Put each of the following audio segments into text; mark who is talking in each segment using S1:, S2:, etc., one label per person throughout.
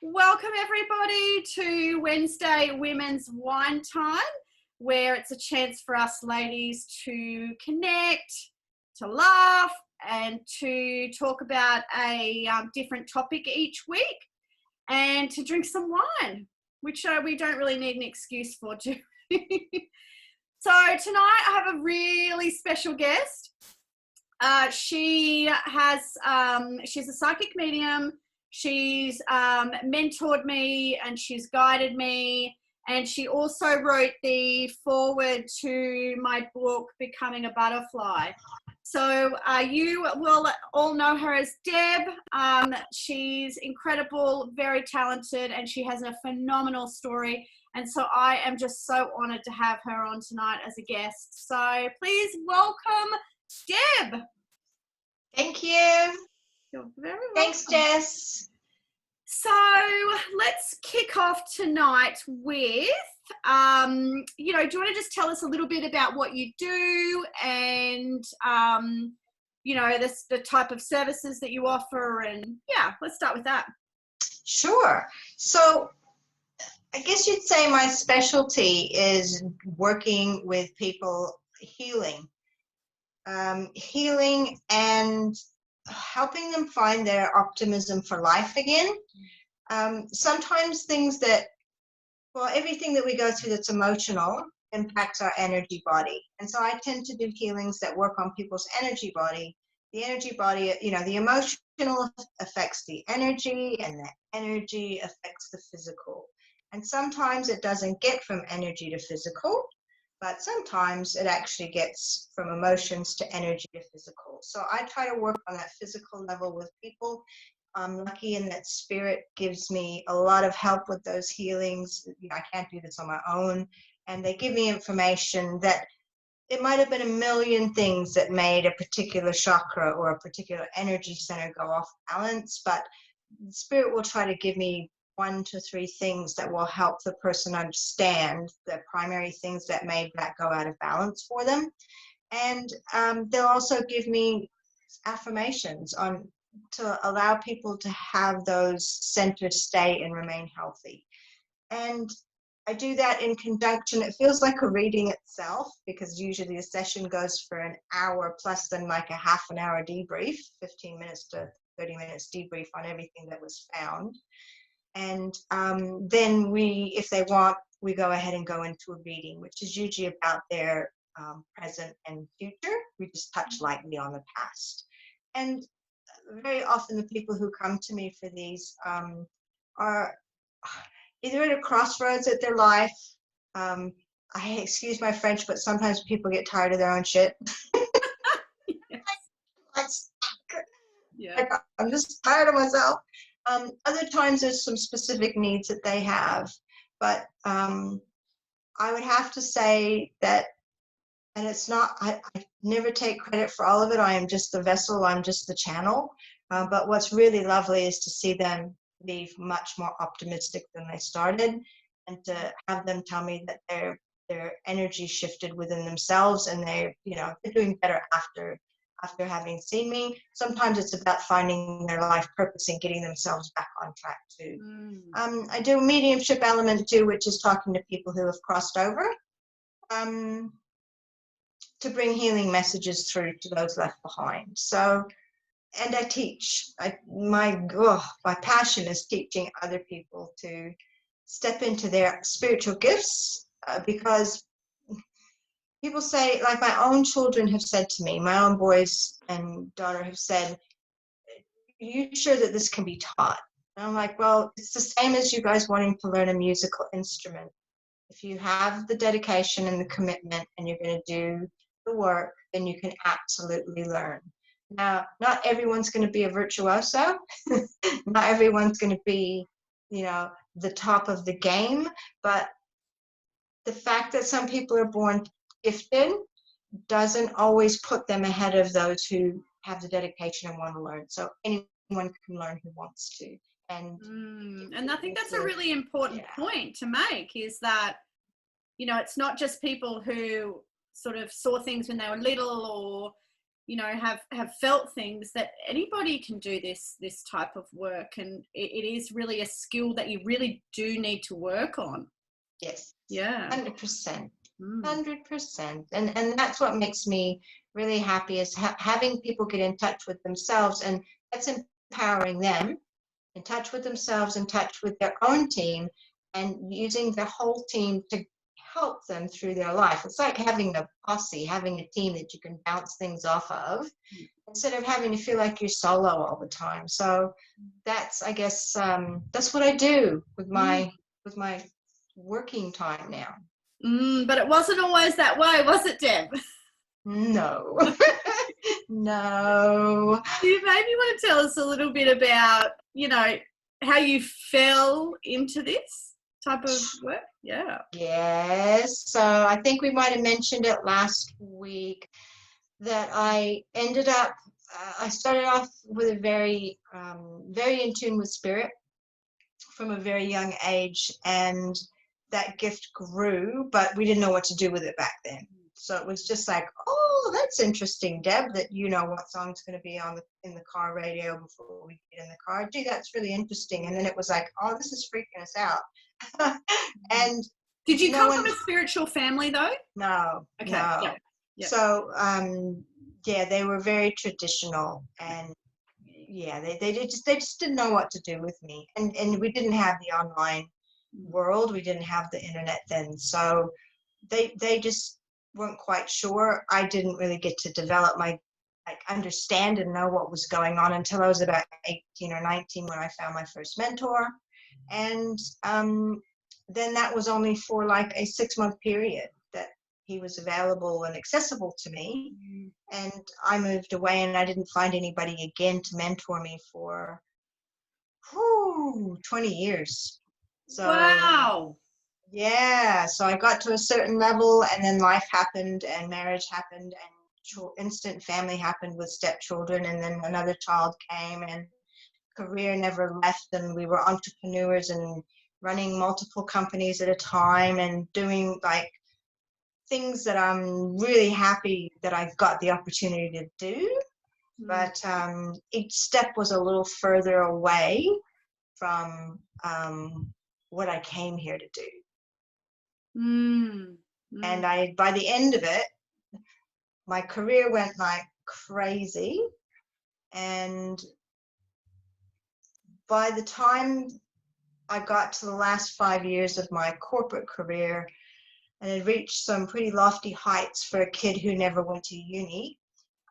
S1: Welcome everybody to Wednesday Women's Wine Time, where it's a chance for us ladies to connect, to laugh, and to talk about a different topic each week, and to drink some wine, which we don't really need an excuse for, do we? So tonight I have a really special guest. She's a psychic medium. She's mentored me and she's guided me, and she also wrote the foreword to my book, Becoming a Butterfly. So you will all know her as Deb. She's incredible, very talented, and she has a phenomenal story. And so I am just so honored to have her on tonight as a guest. So please welcome Deb.
S2: Thank you.
S1: You're very welcome.
S2: Thanks, Jess.
S1: So let's kick off tonight with, do you want to just tell us a little bit about what you do and, the type of services that you offer, and let's start with that.
S2: Sure. So I guess you'd say my specialty is working with people healing and helping them find their optimism for life again. Sometimes everything that we go through that's emotional impacts our energy body. And so I tend to do healings that work on people's energy body. The energy body, the emotional affects the energy, and the energy affects the physical. And sometimes it doesn't get from energy to physical, but sometimes it actually gets from emotions to energy to physical. So I try to work on that physical level with people. I'm lucky in that spirit gives me a lot of help with those healings. I can't do this on my own. And they give me information that it might have been a million things that made a particular chakra or a particular energy center go off balance, but the spirit will try to give me 1 to 3 things that will help the person understand the primary things that made that go out of balance for them. And they'll also give me affirmations to allow people to have those centers stay and remain healthy. And I do that in conjunction. It feels like a reading itself, because usually a session goes for an hour plus then like a half an hour debrief, 15 minutes to 30 minutes debrief on everything that was found. And then if they want, we go ahead and go into a reading, which is usually about their present and future. We just touch lightly on the past. And very often the people who come to me for these are either at a crossroads at their life. Excuse my French, but sometimes people get tired of their own shit.
S1: Yeah.
S2: I'm just tired of myself. Other times there's some specific needs that they have, but I would have to say that, and it's not, I never take credit for all of it. I am just the vessel, I'm just the channel. But what's really lovely is to see them leave much more optimistic than they started, and to have them tell me that their energy shifted within themselves, and they're doing better after having seen me. Sometimes it's about finding their life purpose and getting themselves back on track too. I do a mediumship element too, which is talking to people who have crossed over, to bring healing messages through to those left behind. So, and I teach. My passion is teaching other people to step into their spiritual gifts, because people say, like my own children have said to me, my own boys and daughter have said, "Are you sure that this can be taught?" And I'm like, well, it's the same as you guys wanting to learn a musical instrument. If you have the dedication and the commitment and you're going to do the work, then you can absolutely learn. Now, not everyone's going to be a virtuoso. Not everyone's going to be, the top of the game. But the fact that some people are born gifted doesn't always put them ahead of those who have the dedication and want to learn. So anyone can learn who wants to.
S1: And I think that's a really important point to make, is that, it's not just people who sort of saw things when they were little, or you know, have felt things, that anybody can do this type of work, and it is really a skill that you really do need to work on.
S2: Yes.
S1: Yeah.
S2: 100%. 100%. And that's what makes me really happy, is having people get in touch with themselves, and that's empowering them, in touch with themselves, in touch with their own team, and using the whole team to help them through their life. It's like having a posse, having a team that you can bounce things off of, instead of having to feel like you're solo all the time. So that's, I guess, that's what I do with my working time now.
S1: But it wasn't always that way, was it, Deb?
S2: No. No.
S1: You maybe want to tell us a little bit about, you know, how you fell into this type of work. Yeah.
S2: Yes. So I think we might have mentioned it last week, that I ended up, I started off with a very in tune with spirit from a very young age, and that gift grew, but we didn't know what to do with it back then. So it was just like, oh, that's interesting, Deb, that you know what song's going to be on in the car radio before we get in the car. Gee, that's really interesting. And then it was like, oh, this is freaking us out. And
S1: did you come from a spiritual family though?
S2: No.
S1: Okay.
S2: No.
S1: Yeah.
S2: So yeah, they were very traditional, and yeah, they just didn't know what to do with me, and we didn't have the online world, we didn't have the internet then, so they just weren't quite sure. I didn't really get to develop my, like, understand and know what was going on until I was about 18 or 19, when I found my first mentor, and then that was only for like a 6-month period that he was available and accessible to me. And I moved away, and I didn't find anybody again to mentor me for 20 years. So
S1: wow.
S2: Yeah, so I got to a certain level, and then life happened, and marriage happened, and instant family happened with stepchildren, and then another child came, and career never left, and we were entrepreneurs and running multiple companies at a time, and doing like things that I'm really happy that I've got the opportunity to do. But each step was a little further away from what I came here to do. And by the end of it, my career went like crazy, and by the time I got to the last 5 years of my corporate career, and had reached some pretty lofty heights for a kid who never went to uni,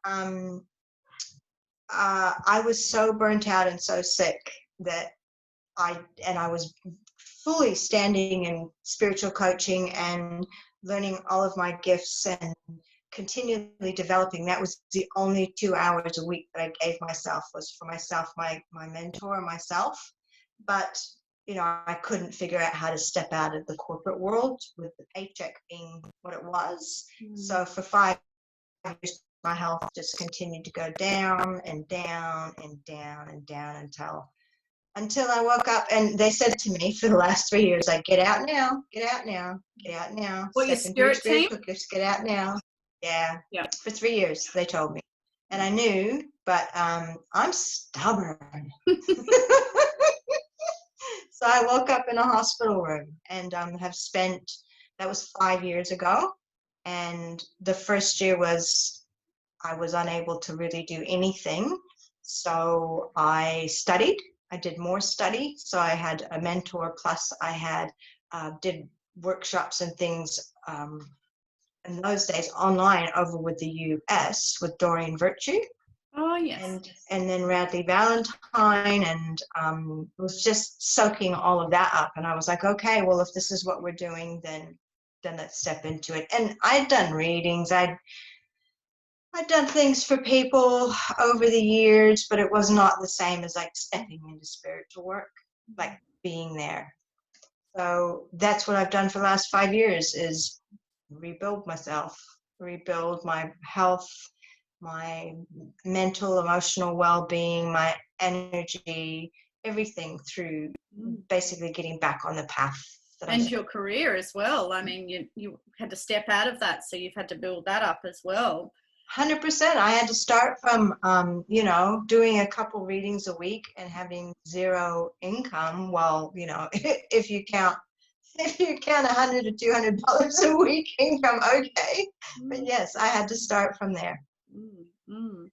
S2: I was so burnt out and so sick that I was fully standing in spiritual coaching and learning all of my gifts and continually developing. That was the only 2 hours a week that I gave myself, was for myself, my mentor, myself. But you know, I couldn't figure out how to step out of the corporate world with the paycheck being what it was. So for 5 years, my health just continued to go down and down and down and down until I woke up, and they said to me for the last 3 years, like, get out now, get out now, get out now.
S1: What, your spirit team?
S2: Just get out now. Yeah. For 3 years, they told me. And I knew, but I'm stubborn. So I woke up in a hospital room, and have spent, that was 5 years ago. And the first year I was unable to really do anything. So I studied. I did more study. So I had a mentor, plus I had did workshops and things in those days online over with the US with Doreen Virtue.
S1: Oh, yes.
S2: And then Radley Valentine, and was just soaking all of that up. And I was like, okay, well, if this is what we're doing, then let's step into it. And I'd done readings. I'd done things for people over the years, but it was not the same as like stepping into spiritual work, like being there. So that's what I've done for the last 5 years, is rebuild myself, rebuild my health, my mental, emotional well-being, my energy, everything, through basically getting back on the path.
S1: And your career as well. I mean, you had to step out of that, so you've had to build that up as well.
S2: 100%. I had to start from, doing a couple readings a week and having zero income. Well, if you count, $100 to $200 a week income, okay. But yes, I had to start from there.
S1: Mm-hmm.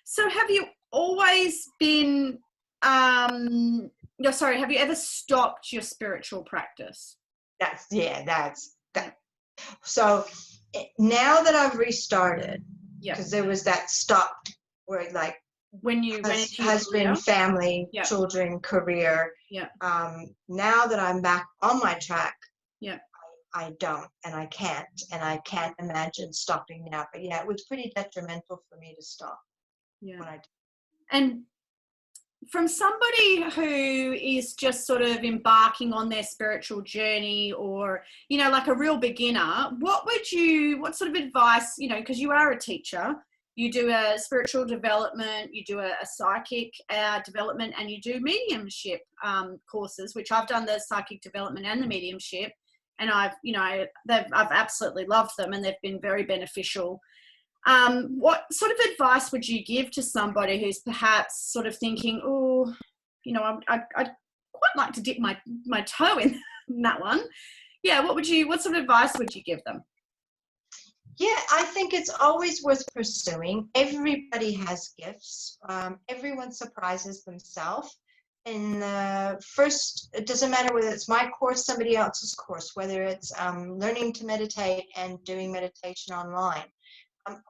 S1: So have you always been, have you ever stopped your spiritual practice?
S2: That's that. So now that I've restarted, because there was that stop where like
S1: when you went into your
S2: husband,
S1: career?
S2: family, children, career. Now that I'm back on my track, I don't, and I can't imagine stopping now. But yeah, it was pretty detrimental for me to stop. When I did.
S1: And from somebody who is just sort of embarking on their spiritual journey, or like a real beginner, what sort of advice, because you are a teacher, you do a spiritual development, you do a psychic development, and you do mediumship courses, which I've done the psychic development and the mediumship, and I've absolutely loved them, and they've been very beneficial. What sort of advice would you give to somebody who's perhaps sort of thinking, oh, I'd quite like to dip my toe in that one? Yeah, what sort of advice would you give them?
S2: Yeah, I think it's always worth pursuing. Everybody has gifts. Everyone surprises themselves. In the first, it doesn't matter whether it's my course, somebody else's course, whether it's learning to meditate and doing meditation online.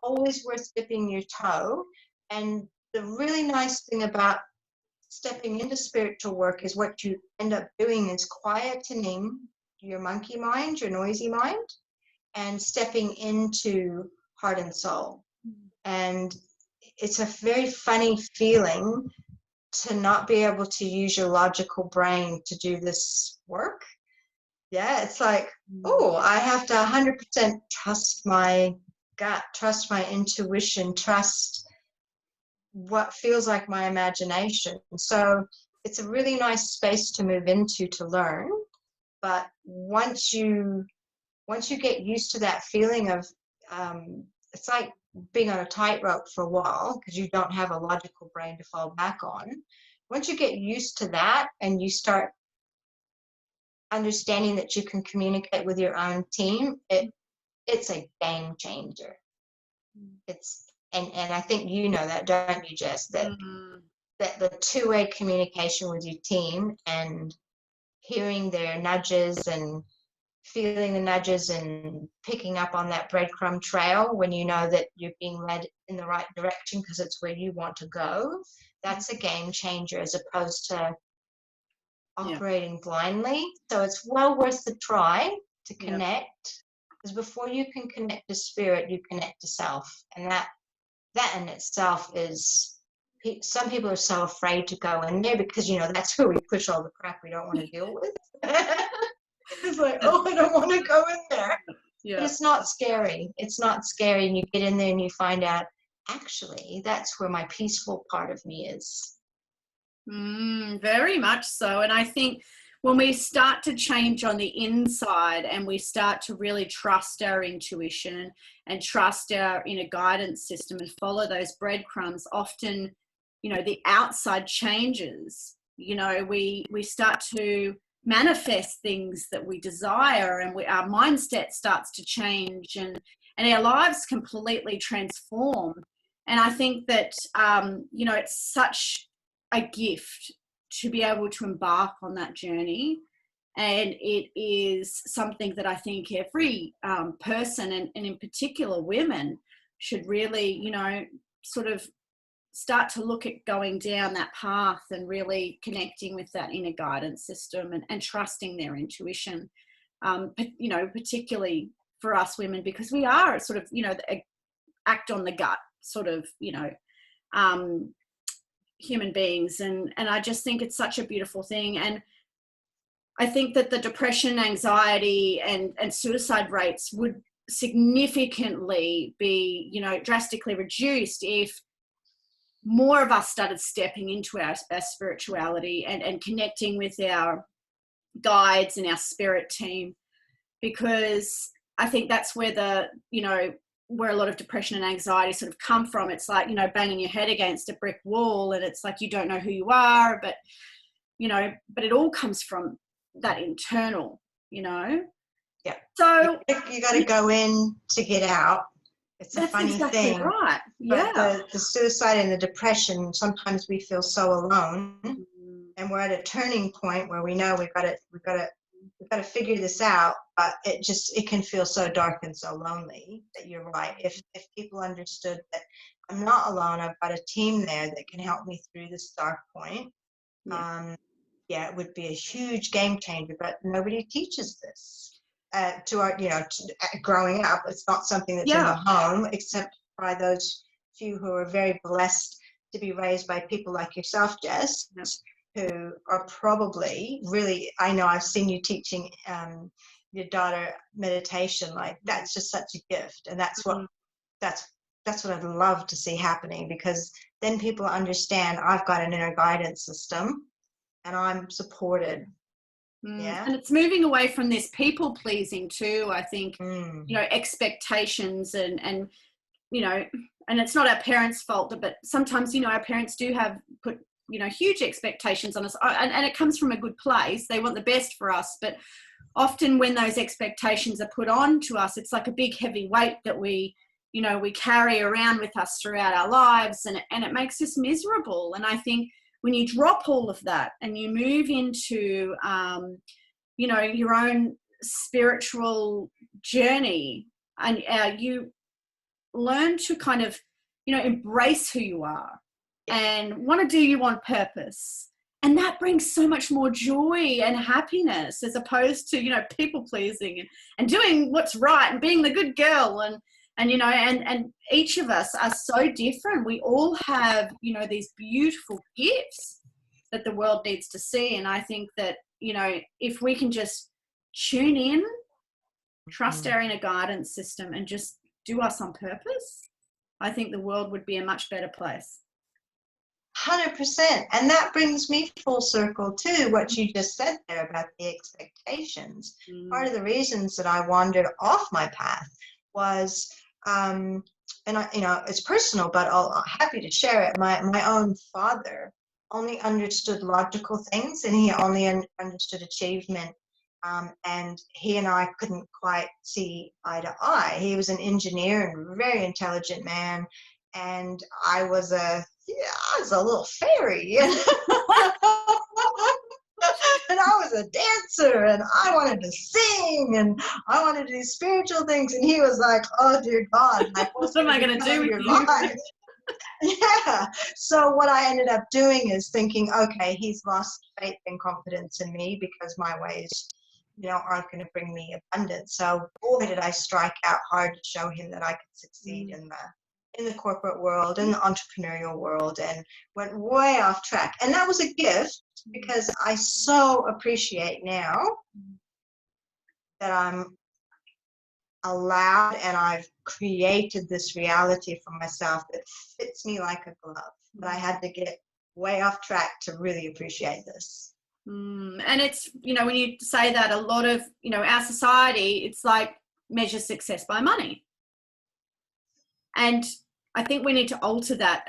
S2: Always worth dipping your toe. And the really nice thing about stepping into spiritual work is what you end up doing is quietening your monkey mind, your noisy mind, and stepping into heart and soul. And it's a very funny feeling to not be able to use your logical brain to do this work. Yeah, it's like, oh, I have to 100% trust my gut, trust my intuition, trust what feels like my imagination. So it's a really nice space to move into to learn. But once you get used to that feeling of, it's like being on a tightrope for a while because you don't have a logical brain to fall back on. Once you get used to that and you start understanding that you can communicate with your own team, it's a game changer. And I think you know that, don't you, Jess? That the two-way communication with your team and hearing their nudges and feeling the nudges and picking up on that breadcrumb trail when you know that you're being led in the right direction because it's where you want to go, that's a game changer as opposed to operating blindly. So it's well worth the try to connect, because before you can connect to spirit, you connect to self. And that in itself is, some people are so afraid to go in there because, that's where we push all the crap we don't want to deal with. It's like, oh, I don't want to go in there. But it's not scary. It's not scary. And you get in there and you find out, actually, that's where my peaceful part of me is.
S1: Very much so. And I think when we start to change on the inside and we start to really trust our intuition and trust our inner guidance system and follow those breadcrumbs, often, the outside changes. We start to manifest things that we desire, and our mindset starts to change, and our lives completely transform. And I think that, it's such a gift to be able to embark on that journey. And it is something that I think every person, and in particular women, should really, sort of start to look at going down that path and really connecting with that inner guidance system and trusting their intuition, particularly for us women, because we are sort of, act on the gut sort of, human beings. And I just think it's such a beautiful thing. And I think that the depression, anxiety and suicide rates would significantly be, drastically reduced if more of us started stepping into our spirituality and connecting with our guides and our spirit team, because I think that's where the, where a lot of depression and anxiety sort of come from. It's like, you know, banging your head against a brick wall, and it's like you don't know who you are, but, you know, but it all comes from that internal, you know.
S2: Yeah.
S1: So
S2: you got to go in to get out. It's a
S1: that's
S2: funny
S1: exactly
S2: thing.
S1: right.
S2: But
S1: Yeah.
S2: the suicide and the depression, sometimes we feel so alone, and we're at a turning point where we know we've got to figure this out. But it can feel so dark and so lonely. That you're right. If people understood that I'm not alone, I've got a team there that can help me through this dark point. Yeah, it would be a huge game changer. But nobody teaches this to our, growing up. It's not something that's in the home, except by those few who are very blessed to be raised by people like yourself, Jess, who are probably really, I know I've seen you teaching your daughter meditation. Like, that's just such a gift. And that's what I'd love to see happening, because then people understand I've got an inner guidance system and I'm supported. Yeah.
S1: And it's moving away from this people pleasing too, I think. You know, expectations and you know, and it's not our parents' fault, but sometimes, you know, our parents do have put, you know, huge expectations on us, and it comes from a good place. They want the best for us, but often when those expectations are put on to us, it's like a big heavy weight that we, you know, we carry around with us throughout our lives, and it makes us miserable. And I think when you drop all of that and you move into, you know, your own spiritual journey, and you learn to kind of, you know, embrace who you are and want to do you on purpose. And that brings so much more joy and happiness, as opposed to, you know, people pleasing and doing what's right and being the good girl. And you know, and each of us are so different. We all have, you know, these beautiful gifts that the world needs to see. And I think that, you know, if we can just tune in, trust our inner guidance system, and just do us on purpose, I think the world would be a much better place.
S2: 100%. And that brings me full circle to what you just said there about the expectations. Part of the reasons that I wandered off my path was, and I, you know, it's personal, but I'm happy to share it. My own father only understood logical things, and he only understood achievement. And he and I couldn't quite see eye to eye. He was an engineer and a very intelligent man, and I was a little fairy. And I was a dancer, and I wanted to sing, and I wanted to do spiritual things. And he was like, "Oh dear God, like,
S1: what am I going to do with your life?"
S2: Yeah. So what I ended up doing is thinking, okay, he's lost faith and confidence in me because my ways, you know, aren't going to bring me abundance. So boy, did I strike out hard to show him that I could succeed in the corporate world, in the entrepreneurial world, and went way off track. And that was a gift, because I so appreciate now that I'm allowed and I've created this reality for myself that fits me like a glove. But I had to get way off track to really appreciate this.
S1: And it's, you know, when you say that, a lot of, you know, our society, it's like measure success by money. And I think we need to alter that,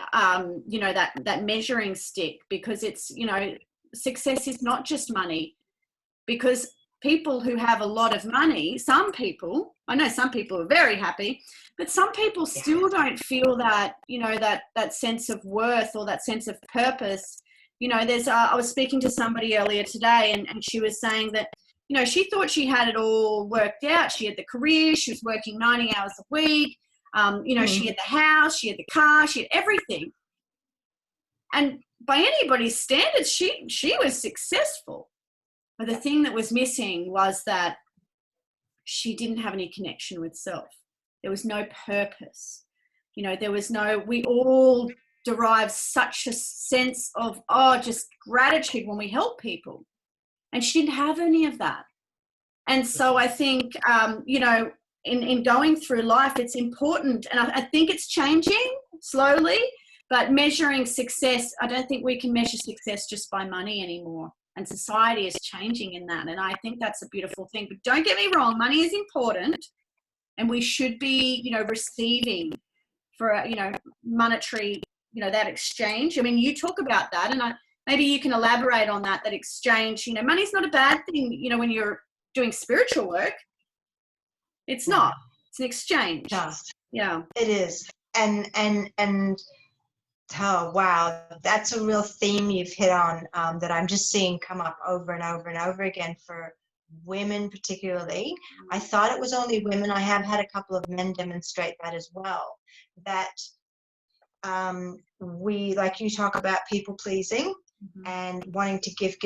S1: you know, that measuring stick, because it's, you know, success is not just money. Because people who have a lot of money, some people, I know some people are very happy, but some people still don't feel that, you know, that sense of worth or that sense of purpose. You know, I was speaking to somebody earlier today, and she was saying that, you know, she thought she had it all worked out. She had the career, she was working 90 hours a week. You know, she had the house, she had the car, she had everything. And by anybody's standards, she was successful. But the thing that was missing was that she didn't have any connection with self. There was no purpose. You know, we all derive such a sense of, just gratitude when we help people. And she didn't have any of that. And so I think, you know, in going through life, it's important. And I think it's changing slowly, but measuring success, I don't think we can measure success just by money anymore. And society is changing in that. And I think that's a beautiful thing. But don't get me wrong, money is important. and we should be, you know, receiving for, you know, monetary, you know, that exchange. I mean, you talk about that, and maybe you can elaborate on that, that exchange. You know, money's not a bad thing, you know, when you're doing spiritual work. It's not. It's an exchange.
S2: Just.
S1: Yeah.
S2: It is. And oh, wow, that's a real theme you've hit on, that I'm just seeing come up over and over and over again for women particularly. I thought it was only women. I have had a couple of men demonstrate that as well, that we, like you talk about people pleasing and wanting to give,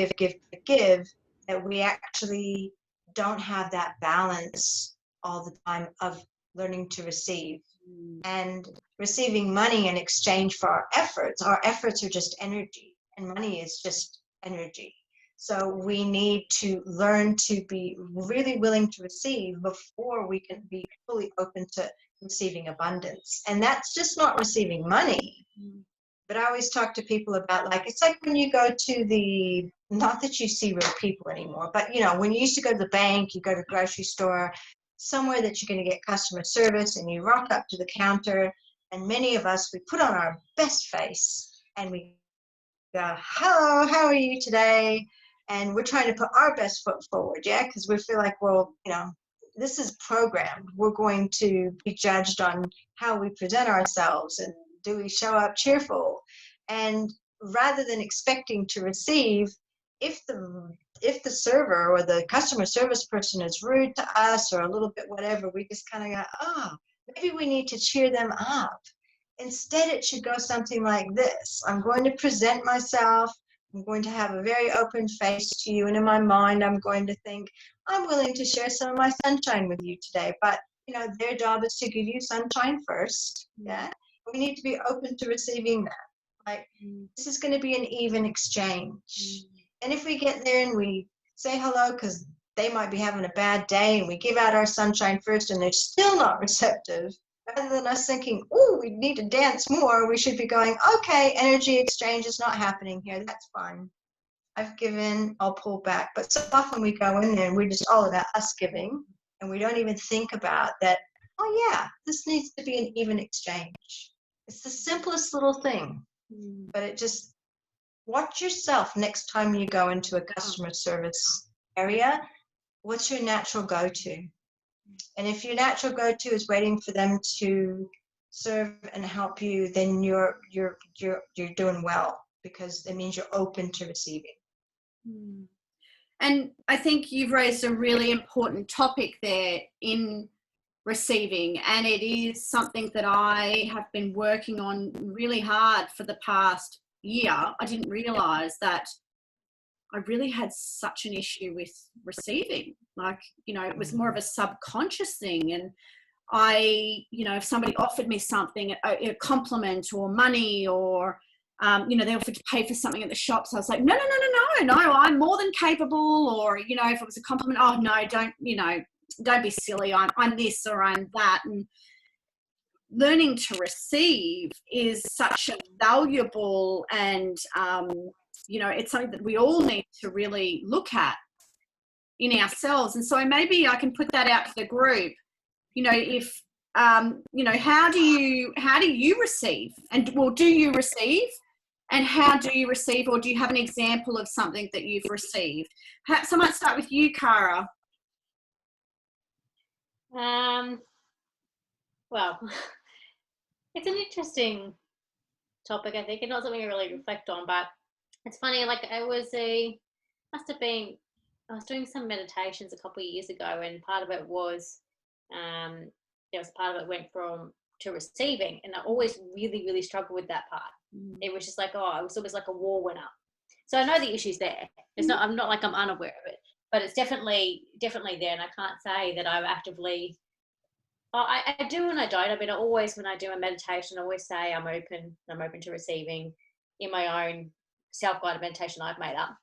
S2: that we actually don't have that balance all the time of learning to receive. And receiving money in exchange for our efforts are just energy, and money is just energy. So we need to learn to be really willing to receive before we can be fully open to receiving abundance. And that's just not receiving money. But I always talk to people about, like, it's like when you go to the, not that you see real people anymore, but, you know, when you used to go to the bank, you go to the grocery store, somewhere that you're going to get customer service, and you rock up to the counter, and many of us, we put on our best face and we go, hello, how are you today? And we're trying to put our best foot forward, yeah, because we feel like, well, you know, this is programmed. We're going to be judged on how we present ourselves, and do we show up cheerful? And rather than expecting to receive, if the server or the customer service person is rude to us or a little bit whatever, we just kind of go, oh, maybe we need to cheer them up. Instead, it should go something like this. I'm going to present myself. I'm going to have a very open face to you. And in my mind, I'm going to think, I'm willing to share some of my sunshine with you today. But, you know, their job is to give you sunshine first. Yeah. We need to be open to receiving that. Like, this is going to be an even exchange. And if we get there and we say hello because they might be having a bad day, and we give out our sunshine first and they're still not receptive, rather than us thinking, oh, we need to dance more, we should be going, okay, energy exchange is not happening here. That's fine. I've given, I'll pull back. But so often we go in there and we're just all about us giving, and we don't even think about that, oh yeah, this needs to be an even exchange. It's the simplest little thing, but it just, watch yourself next time you go into a customer service area. What's your natural go-to? And if your natural go-to is waiting for them to serve and help you, then you're doing well, because it means you're open to receiving.
S1: And I think you've raised a really important topic there in receiving, and it is something that I have been working on really hard for the past year. I didn't realize that I really had such an issue with receiving. Like, you know, it was more of a subconscious thing. And I, you know, if somebody offered me something, a compliment or money, or, you know, they offered to pay for something at the shops, I was like, no, I'm more than capable. Or, you know, if it was a compliment, oh no, don't be silly. I'm this or I'm that. And learning to receive is such a valuable and, you know, it's something that we all need to really look at in ourselves. And so maybe I can put that out to the group. You know, if, you know, how do you receive? And, well, do you receive? And how do you receive? Or do you have an example of something that you've received? Perhaps I might start with you, Cara.
S3: Well, it's an interesting topic, I think, and not something I really reflect on, but it's funny, like I was doing some meditations a couple of years ago, and part of it was, there was part of it went to receiving, and I always really, really struggled with that part. It was just like, oh, it was always like a wall went up. So I know the issue's there. It's not, I'm not like I'm unaware of it, but it's definitely there, and I can't say that I'm actively, I do and I don't. I mean, I always, when I do a meditation, I always say I'm open to receiving in my own self-guided meditation I've made up.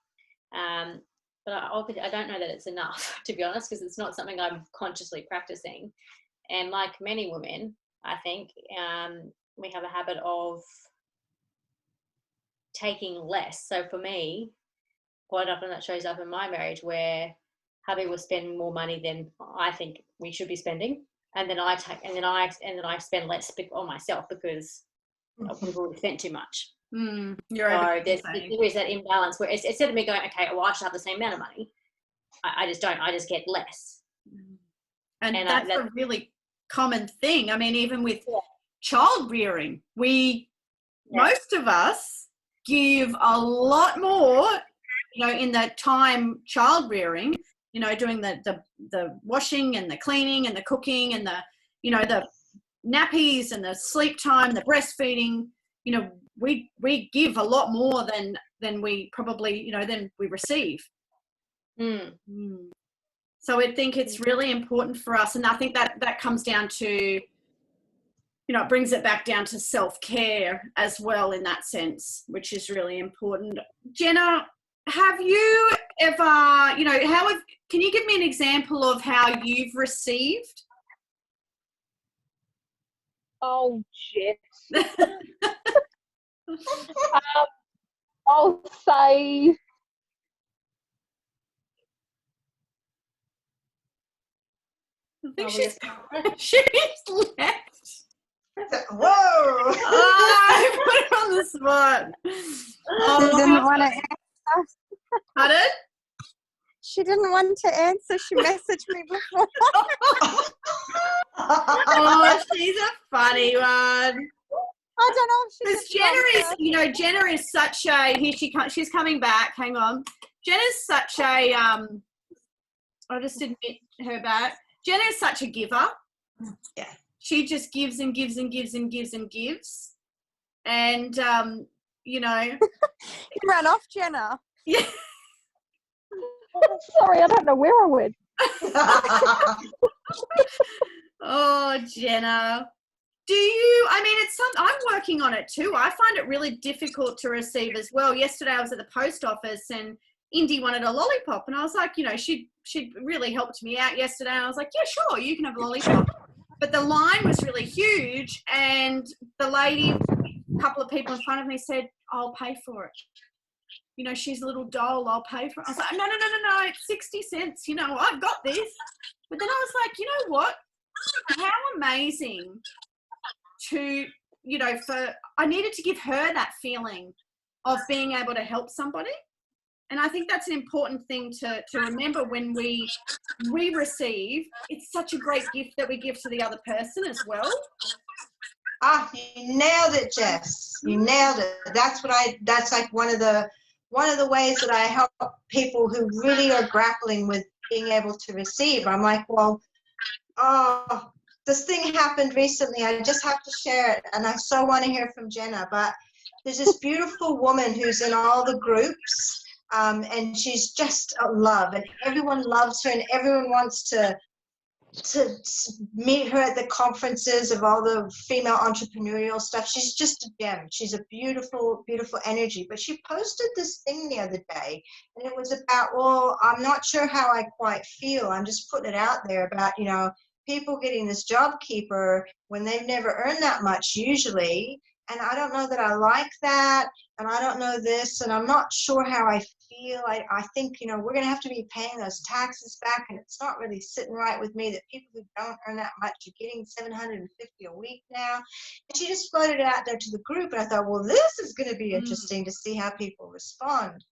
S3: But I don't know that it's enough, to be honest, because it's not something I'm consciously practicing. And like many women, I think we have a habit of taking less. So for me, quite often that shows up in my marriage, where hubby will spend more money than I think we should be spending. and then I spend less on myself because we've already spent too much.
S1: You're
S3: So there is that imbalance where instead of me going, okay, well, I should have the same amount of money, I just don't. I just get less.
S1: And that's a really common thing. I mean, even with child rearing, most of us give a lot more, in the time child rearing, doing the washing and the cleaning and the cooking and the nappies and the sleep time, the breastfeeding, we give a lot more than we probably, than we receive. So I think it's really important for us. And I think that comes down to, it brings it back down to self-care as well in that sense, which is really important. Jenna, have you ever, can you give me an example of how you've received?
S4: Oh, shit. I'll say
S1: she's left.
S2: Whoa!
S1: I put her on the spot.
S5: She didn't want to answer.
S1: Pardon?
S5: She didn't want to answer. She messaged me before.
S1: Oh, she's a funny one.
S5: I don't know if
S1: Because Jenna is such a, she's coming back, hang on. Jenna's such a, I'll just admit her back. Jenna is such a giver.
S2: Yeah.
S1: She just gives and gives and gives and gives and gives. And,
S5: You ran off, Jenna.
S1: Yeah.
S4: sorry, I don't know where I went.
S1: Oh, Jenna. I'm working on it too. I find it really difficult to receive as well. Yesterday I was at the post office and Indy wanted a lollipop and I was like, she really helped me out yesterday. And I was like, yeah, sure, you can have a lollipop. But the line was really huge and the lady, a couple of people in front of me said, I'll pay for it. She's a little doll, I'll pay for it. I was like, no, it's 60 cents. I've got this. But then I was like, you know what? How amazing to, I needed to give her that feeling of being able to help somebody. And I think that's an important thing to remember when we receive. It's such a great gift that we give to the other person as well.
S2: You nailed it, Jess. You nailed it. That's like one of the ways that I help people who really are grappling with being able to receive. I'm like, well, this thing happened recently. I just have to share it. And I so want to hear from Jenna, but there's this beautiful woman who's in all the groups, and she's just a love, and everyone loves her, and everyone wants to meet her at the conferences of all the female entrepreneurial stuff. She's just a gem. She's a beautiful, beautiful energy. But she posted this thing the other day, and it was about, well, I'm not sure how I quite feel. I'm just putting it out there about, people getting this job keeper when they've never earned that much usually. And I don't know that I like that. And I don't know this. And I'm not sure how I feel. I think, we're going to have to be paying those taxes back. And it's not really sitting right with me that people who don't earn that much are getting $750 a week now. And she just floated it out there to the group. And I thought, well, this is going to be interesting to see how people respond.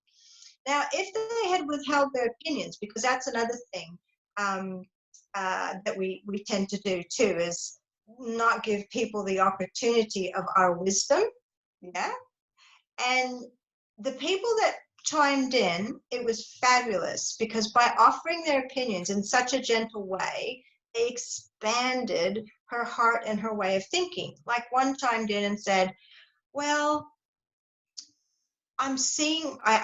S2: Now, if they had withheld their opinions, because that's another thing that we tend to do too, is not give people the opportunity of our wisdom. Yeah. And the people that chimed in, it was fabulous, because by offering their opinions in such a gentle way, they expanded her heart and her way of thinking. Like one chimed in and said, well, I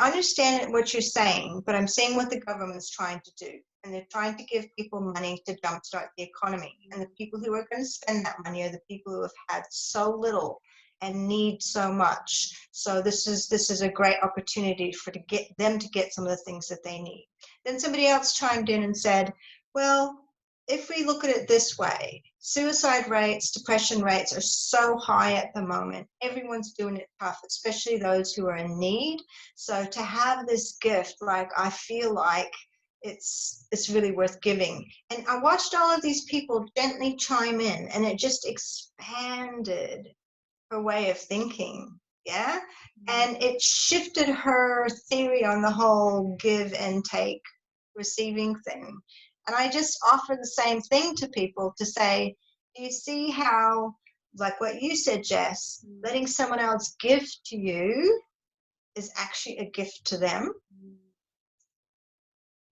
S2: understand what you're saying, but I'm seeing what the government's trying to do. And they're trying to give people money to jumpstart the economy. And the people who are going to spend that money are the people who have had so little and need so much. So this is a great opportunity to get some of the things that they need. Then somebody else chimed in and said, well, if we look at it this way, suicide rates, depression rates are so high at the moment. Everyone's doing it tough, especially those who are in need. So to have this gift, like I feel like it's really worth giving. And I watched all of these people gently chime in, and it just expanded her way of thinking. Yeah. And it shifted her theory on the whole give and take, receiving thing. And I just offer the same thing to people to say, do you see how, like what you said, Jess, letting someone else give to you is actually a gift to them?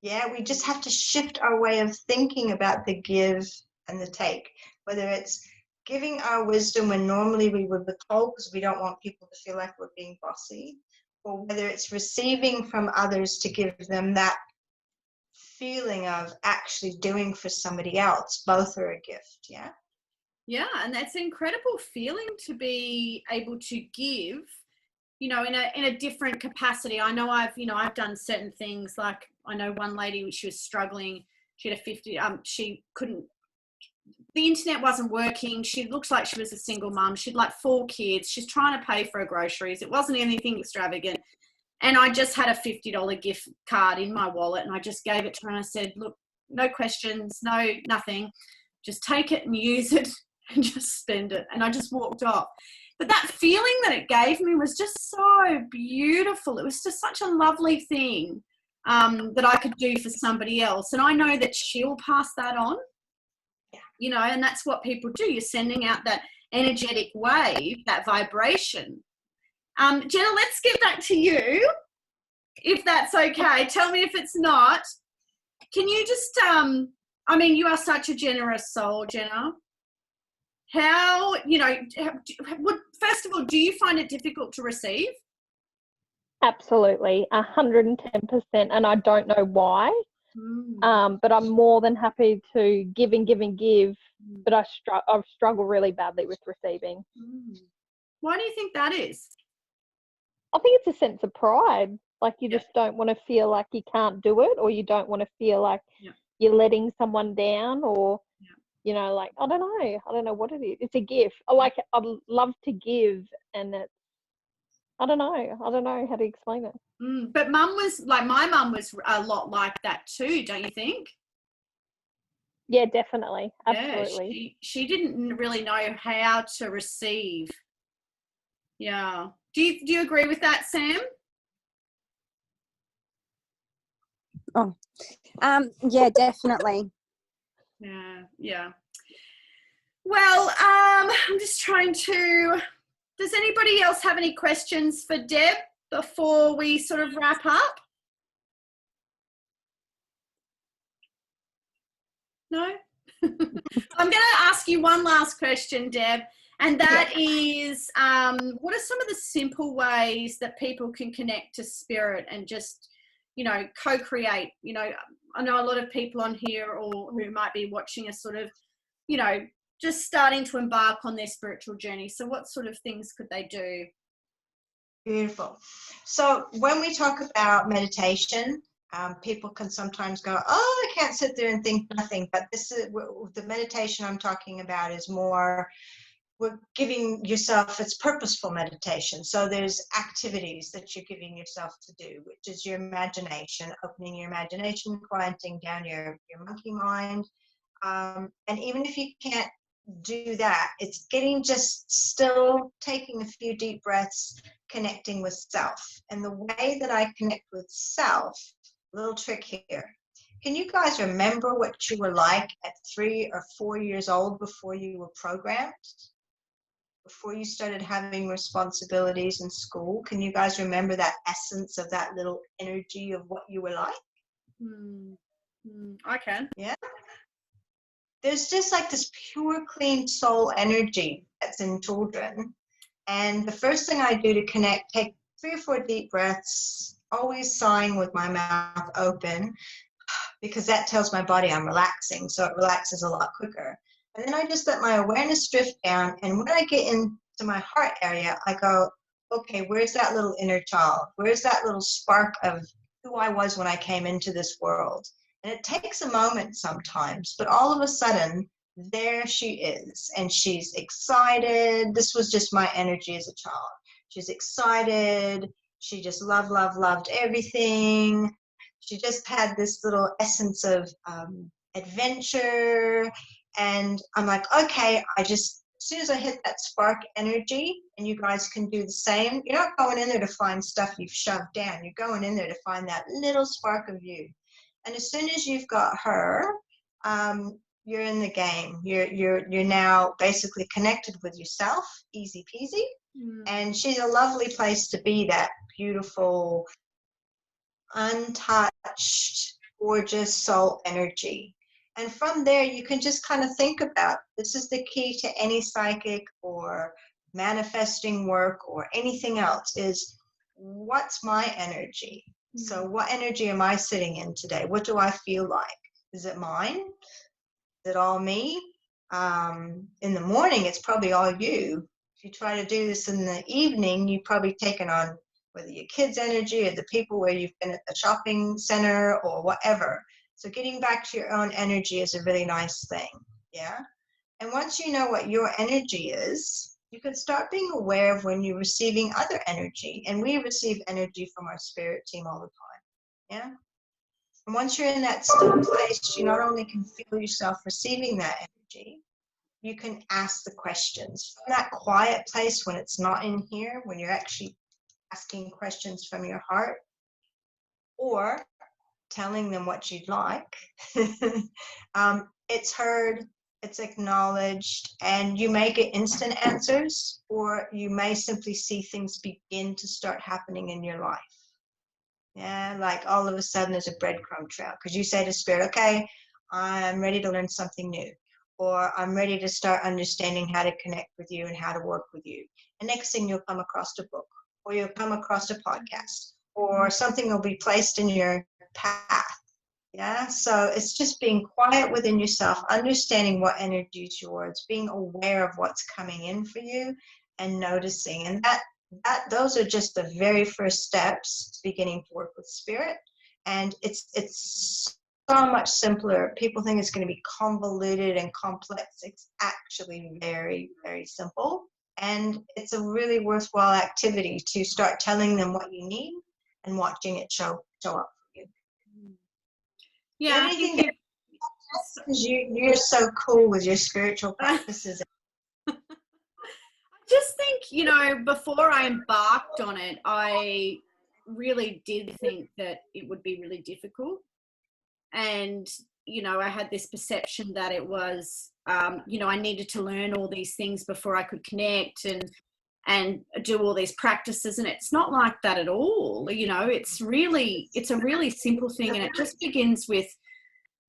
S2: Yeah, we just have to shift our way of thinking about the give and the take, whether it's giving our wisdom when normally we would withhold because we don't want people to feel like we're being bossy, or whether it's receiving from others to give them that feeling of actually doing for somebody else. Both are a gift. Yeah.
S1: Yeah, and that's an incredible feeling to be able to give, you know, in a different capacity. I know I've done certain things, like I know one lady, she was struggling. She had she couldn't, the internet wasn't working. She looks like she was a single mum. She'd like 4 kids. She's trying to pay for her groceries. It wasn't anything extravagant. And I just had a $50 gift card in my wallet, and I just gave it to her, and I said, look, no questions, nothing. Just take it and use it and just spend it. And I just walked off. But that feeling that it gave me was just so beautiful. It was just such a lovely thing that I could do for somebody else. And I know that she'll pass that on, you know, and that's what people do. You're sending out that energetic wave, that vibration. Jenna, let's get back to you, if that's okay. Tell me if it's not. Can you just, I mean, you are such a generous soul, Jenna. How, you know, first of all, do you find it difficult to receive?
S4: Absolutely, 110%, and I don't know why. But I'm more than happy to give and give and give, but I struggle really badly with receiving.
S1: Why do you think that is?
S4: I think it's a sense of pride. Like you just don't want to feel like you can't do it, or you don't want to feel like you're letting someone down, or you know, like I don't know what it is. It's a gift. I'd love to give, and it's, I don't know how to explain it.
S1: But my mum was a lot like that too, don't you think?
S4: Yeah, definitely. Absolutely.
S1: Yeah, she didn't really know how to receive. Yeah. Do you agree with that, Sam?
S5: Oh, yeah, definitely.
S1: Yeah. Well, I'm just trying to. Does anybody else have any questions for Deb before we sort of wrap up? No? I'm going to ask you one last question, Deb, and that is, what are some of the simple ways that people can connect to spirit and just, you know, co-create? You know, I know a lot of people on here or who might be watching are sort of, you know, just starting to embark on their spiritual journey. So what sort of things could they do?
S2: Beautiful. So when we talk about meditation, people can sometimes go, oh, I can't sit there and think nothing. But this is the meditation I'm talking about is more, we're giving yourself, it's purposeful meditation. So there's activities that you're giving yourself to do, which is your imagination, opening your imagination, quieting down your monkey mind. And even if you can't do that, it's getting just still taking a few deep breaths, connecting with self. And the way that I connect with self, little trick here. Can you guys remember what you were like at 3 or 4 years old before you were programmed? Before you started having responsibilities in school? Can you guys remember that essence of that little energy of what you were like?
S1: I can.
S2: Yeah. There's just like this pure, clean soul energy that's in children. And the first thing I do to connect, take 3 or 4 deep breaths, always sighing with my mouth open, because that tells my body I'm relaxing, so it relaxes a lot quicker. And then I just let my awareness drift down, and when I get into my heart area, I go, okay, where's that little inner child? Where's that little spark of who I was when I came into this world? And it takes a moment sometimes, but all of a sudden, there she is, and she's excited. This was just my energy as a child. She's excited. She just loved everything. she just had this little essence of adventure. And I'm like, okay, as soon as I hit that spark energy, and you guys can do the same, you're not going in there to find stuff you've shoved down. You're going in there to find that little spark of you. And as soon as you've got her, you're in the game. You're now basically connected with yourself, easy peasy. And she's a lovely place to be, that beautiful, untouched, gorgeous soul energy. And from there, you can just kind of think about, this is the key to any psychic or manifesting work or anything else, is what's my energy? So what energy am I sitting in today? What do I feel like? Is it mine? Is it all me? In the morning, it's probably all you. If you try to do this in the evening, you've probably taken on whether your kids' energy or the people where you've been at the shopping center or whatever. So getting back to your own energy is a really nice thing, yeah? And once you know what your energy is, you can start being aware of when you're receiving other energy. And we receive energy from our spirit team all the time, yeah? And once you're in that still place, you not only can feel yourself receiving that energy, you can ask the questions. From that quiet place, when it's not in here, when you're actually asking questions from your heart, or telling them what you'd like, it's heard, it's acknowledged, and you may get instant answers, or you may simply see things begin to start happening in your life. Yeah, like all of a sudden there's a breadcrumb trail, because you say to Spirit, okay, I'm ready to learn something new, or I'm ready to start understanding how to connect with you and how to work with you. And next thing, you'll come across a book, or you'll come across a podcast, or something will be placed in your path. Yeah, so it's just being quiet within yourself, understanding what energy is yours, being aware of what's coming in for you, and noticing. And those are just the very first steps beginning to work with spirit. And it's so much simpler. People think it's going to be convoluted and complex. It's actually very, very simple. And it's a really worthwhile activity to start telling them what you need and watching it show up for you.
S1: Yeah,
S2: Anything because you're so cool with your spiritual practices.
S1: I just think, you know, before I embarked on it, I really did think that it would be really difficult. And, you know, I had this perception that it was, you know, I needed to learn all these things before I could connect and do all these practices. And it's not like that at all. You know, it's a really simple thing. And it just begins with,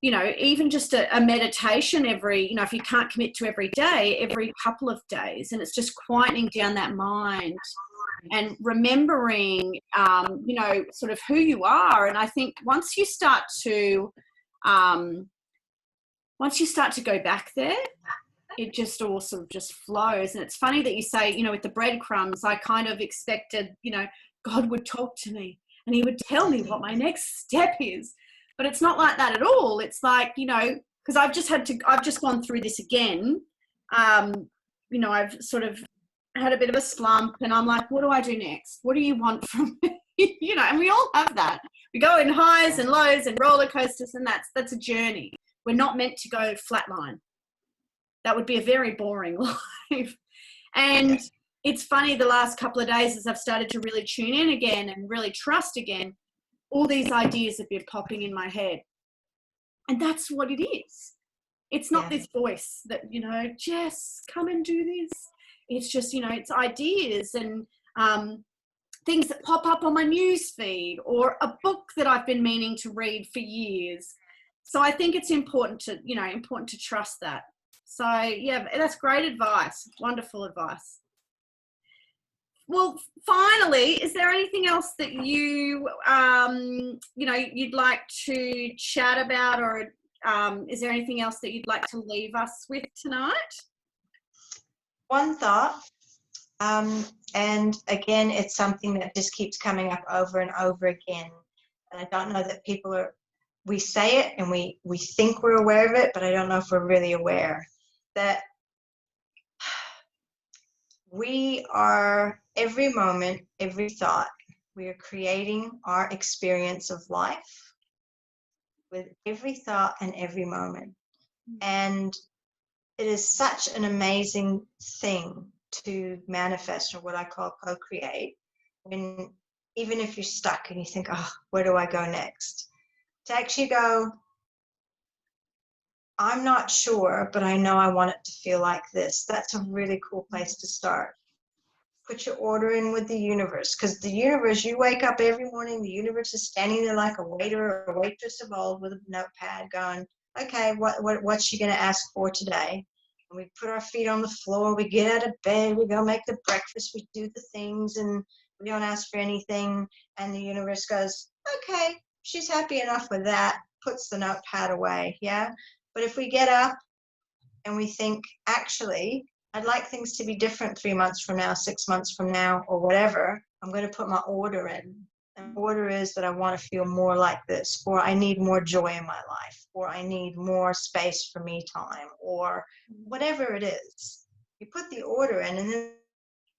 S1: you know, even just a meditation every, you know, if you can't commit to every day, every couple of days. And it's just quietening down that mind and remembering, you know, sort of who you are. And I think once you start to go back there, it just all sort of just flows. And it's funny that you say, you know, with the breadcrumbs, I kind of expected, you know, God would talk to me and he would tell me what my next step is. But it's not like that at all. It's like, you know, because I've just gone through this again. You know, I've sort of had a bit of a slump and I'm like, what do I do next? What do you want from me? You know, and we all have that. We go in highs and lows and roller coasters, and that's a journey. We're not meant to go flatline. That would be a very boring life. And it's funny, the last couple of days as I've started to really tune in again and really trust again, all these ideas have been popping in my head. And that's what it is. It's not this voice that, you know, Jess, come and do this. It's just, you know, it's ideas and things that pop up on my news feed, or a book that I've been meaning to read for years. So I think it's important to trust that. So yeah, that's great advice. Wonderful advice. Well, finally, is there anything else that you, you know, you'd like to chat about, or is there anything else that you'd like to leave us with tonight?
S2: One thought, and again, it's something that just keeps coming up over and over again. And I don't know that we say it and we think we're aware of it, but I don't know if we're really aware that we are, every moment, every thought, we are creating our experience of life with every thought and every moment. And it is such an amazing thing to manifest, or what I call co-create, when even if you're stuck and you think, oh, where do I go next? To actually go, I'm not sure, but I know I want it to feel like this. That's a really cool place to start. Put your order in with the universe, because the universe, you wake up every morning, the universe is standing there like a waiter or a waitress of old with a notepad going, okay, what's she going to ask for today? And we put our feet on the floor, we get out of bed, we go make the breakfast, we do the things, and we don't ask for anything. And the universe goes, okay, she's happy enough with that, puts the notepad away, yeah? But if we get up and we think, actually, I'd like things to be different 3 months from now, 6 months from now, or whatever, I'm going to put my order in. And the order is that I want to feel more like this, or I need more joy in my life, or I need more space for me time, or whatever it is. You put the order in, and then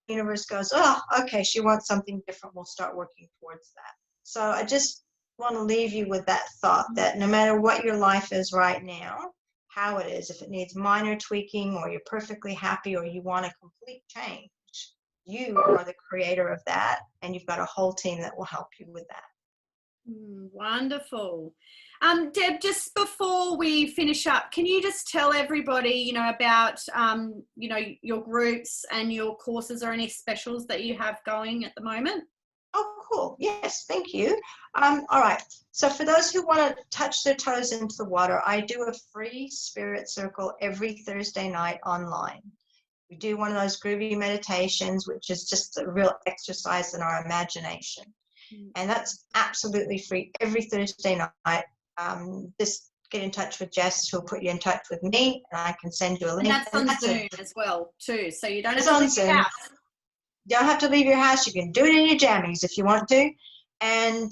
S2: the universe goes, oh, okay, she wants something different. We'll start working towards that. So I just want to leave you with that thought that no matter what your life is right now, how it is, if it needs minor tweaking, or you're perfectly happy, or you want a complete change, you are the creator of that, and you've got a whole team that will help you with that.
S1: Wonderful. Deb, just before we finish up, can you just tell everybody, about, your groups and your courses, or any specials that you have going at the moment?
S2: Oh, cool. Yes, thank you. All right. So for those who want to touch their toes into the water, I do a free spirit circle every Thursday night online. We do one of those groovy meditations, which is just a real exercise in our imagination. And that's absolutely free every Thursday night. Just get in touch with Jess, who'll put you in touch with me, and I can send you a link.
S1: And that's on Zoom as well, too. So you don't have
S2: It's
S1: to
S2: on
S1: leave
S2: Zoom.
S1: your house.
S2: You don't have to leave your house. You can do it in your jammies if you want to. And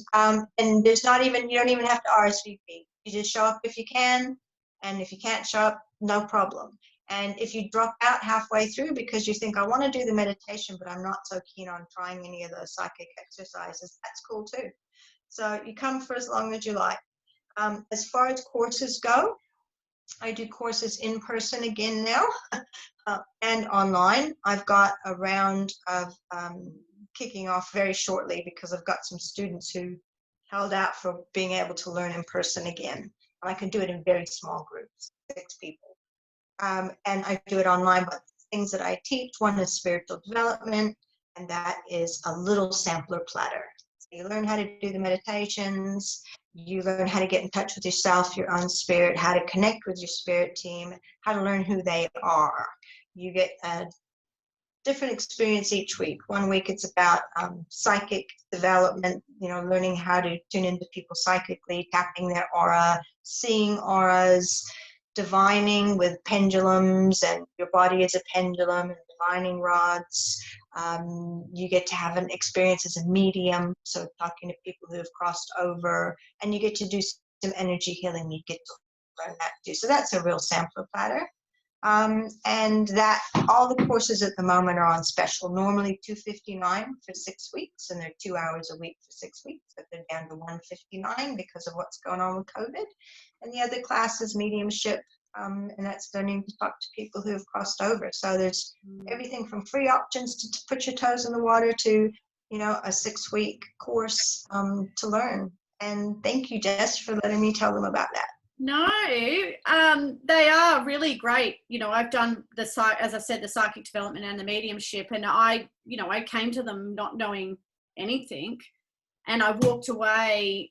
S2: there's not even, you don't even have to RSVP. You just show up if you can. And if you can't show up, no problem. And if you drop out halfway through because you think, I want to do the meditation, but I'm not so keen on trying any of those psychic exercises, that's cool too. So you come for as long as you like. As far as courses go, I do courses in person again now and online. I've got a round of kicking off very shortly, because I've got some students who held out for being able to learn in person again. And I can do it in very small groups, 6 people. And I do it online, but things that I teach, one is spiritual development, and that is a little sampler platter. So you learn how to do the meditations, you learn how to get in touch with yourself, your own spirit, how to connect with your spirit team, how to learn who they are. You get a different experience each week. One week it's about psychic development, learning how to tune into people psychically, tapping their aura, seeing auras, divining with pendulums, and your body is a pendulum, and divining rods. You get to have an experience as a medium, so talking to people who have crossed over, and you get to do some energy healing. You get to learn that too. So that's a real sampler platter. And that all the courses at the moment are on special. Normally $259 for 6 weeks, and they're 2 hours a week for 6 weeks, but they're down to $159 because of what's going on with COVID. And the other class is mediumship, and that's learning to talk to people who have crossed over. So there's everything from free options to put your toes in the water to, a 6-week course to learn. And thank you, Jess, for letting me tell them about that.
S1: No, they are really great. I've done as I said, the psychic development and the mediumship, and I came to them not knowing anything, and I walked away,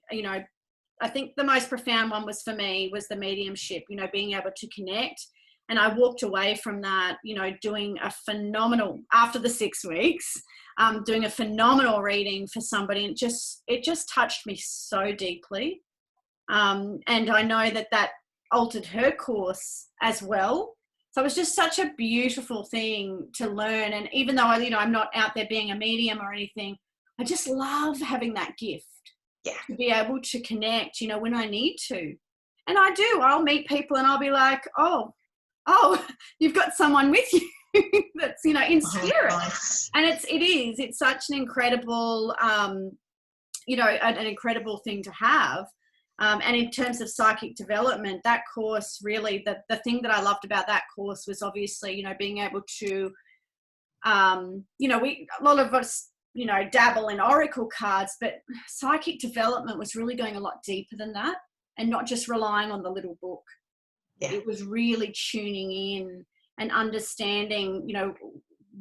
S1: I think the most profound one was for me was the mediumship, being able to connect. And I walked away from that, doing a phenomenal, after the 6 weeks, doing a phenomenal reading for somebody. And it just touched me so deeply. And I know that altered her course as well. So it was just such a beautiful thing to learn. And even though, I'm not out there being a medium or anything, I just love having that gift.
S2: Yeah.
S1: To be able to connect, when I need to. And I do. I'll meet people and I'll be like, oh, you've got someone with you that's, in spirit.
S2: Nice.
S1: And it's such an incredible, an incredible thing to have. And in terms of psychic development, that course really, the thing that I loved about that course was obviously, you know, being able to, you know, a lot of us, you know, dabble in oracle cards, but psychic development was really going a lot deeper than that and not just relying on the little book.
S2: Yeah.
S1: It was really tuning in and understanding, you know,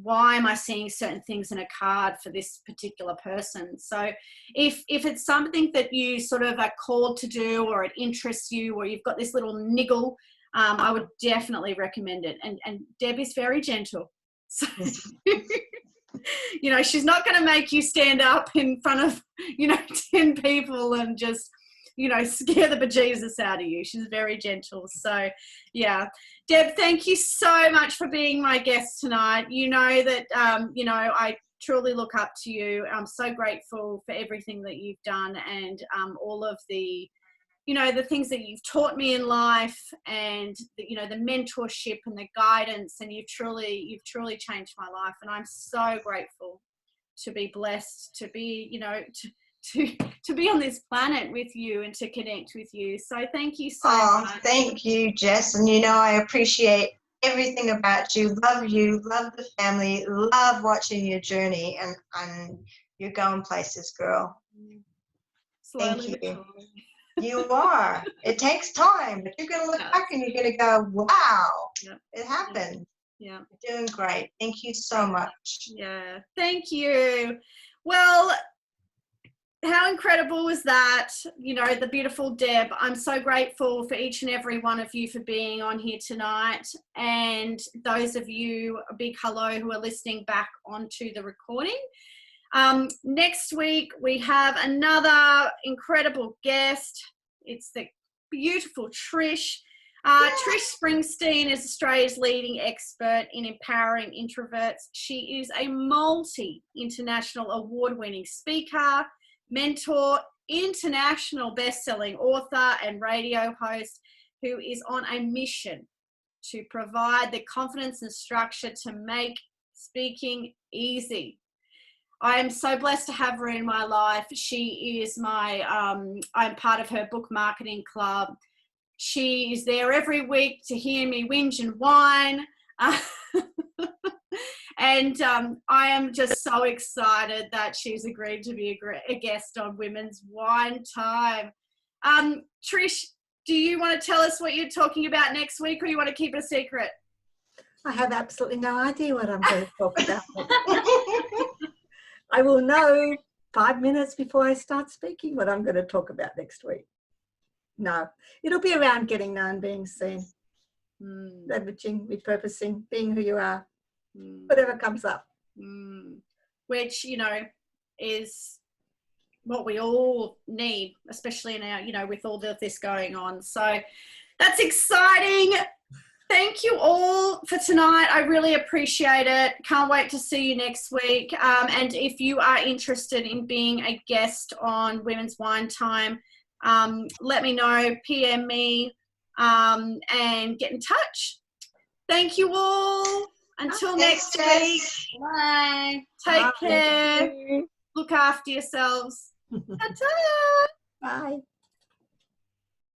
S1: why am I seeing certain things in a card for this particular person? So if it's something that you sort of are called to do, or it interests you, or you've got this little niggle, I would definitely recommend it. And Deb is very gentle. So, you know, she's not going to make you stand up in front of, you know, 10 people and just, you know, scare the bejesus out of you. She's very gentle. So, yeah. Deb, thank you so much for being my guest tonight. You know that, you know, I truly look up to you. I'm so grateful for everything that you've done, and all of the, you know, the things that you've taught me in life, and, you know, the mentorship and the guidance, and you've truly changed my life. And I'm so grateful to be blessed, to be, you know, to be on this planet with you and to connect with you. So thank you so much.
S2: Thank you, Jess. And you know, I appreciate everything about you, love the family, love watching your journey, and you're going places, girl.
S1: Slowly
S2: Thank
S1: but
S2: you.
S1: surely.
S2: You are. It takes time, but you're going to look back and you're going to go, wow,
S1: Yep.
S2: it happened.
S1: Yeah.
S2: You're doing great. Thank you so much.
S1: Yeah. Thank you. Well, how incredible was that? You know, the beautiful Deb. I'm so grateful for each and every one of you for being on here tonight. And those of you, a big hello, who are listening back onto the recording. Next week, we have another incredible guest. It's the beautiful Trish. Trish Springsteen is Australia's leading expert in empowering introverts. She is a multi-international award-winning speaker, mentor, international best-selling author and radio host who is on a mission to provide the confidence and structure to make speaking easy. I am so blessed to have her in my life. She is I'm part of her book marketing club. She is there every week to hear me whinge and whine. And I am just so excited that she's agreed to be a guest on Women's Wine Time. Trish, do you want to tell us what you're talking about next week, or you want to keep it a secret?
S6: I have absolutely no idea what I'm going to talk about. I will know 5 minutes before I start speaking what I'm going to talk about next week. No, it'll be around getting known, being seen, leveraging, repurposing, being who you are, whatever comes up.
S1: Which, you know, is what we all need, especially in our, you know, with all of this going on. So that's exciting. Thank you all for tonight. I really appreciate it. Can't wait to see you next week. And if you are interested in being a guest on Women's Wine Time, let me know, PM me, and get in touch. Thank you all. Until next week.
S3: Bye.
S1: Take care. Look after yourselves. Ta-ta.
S6: Bye.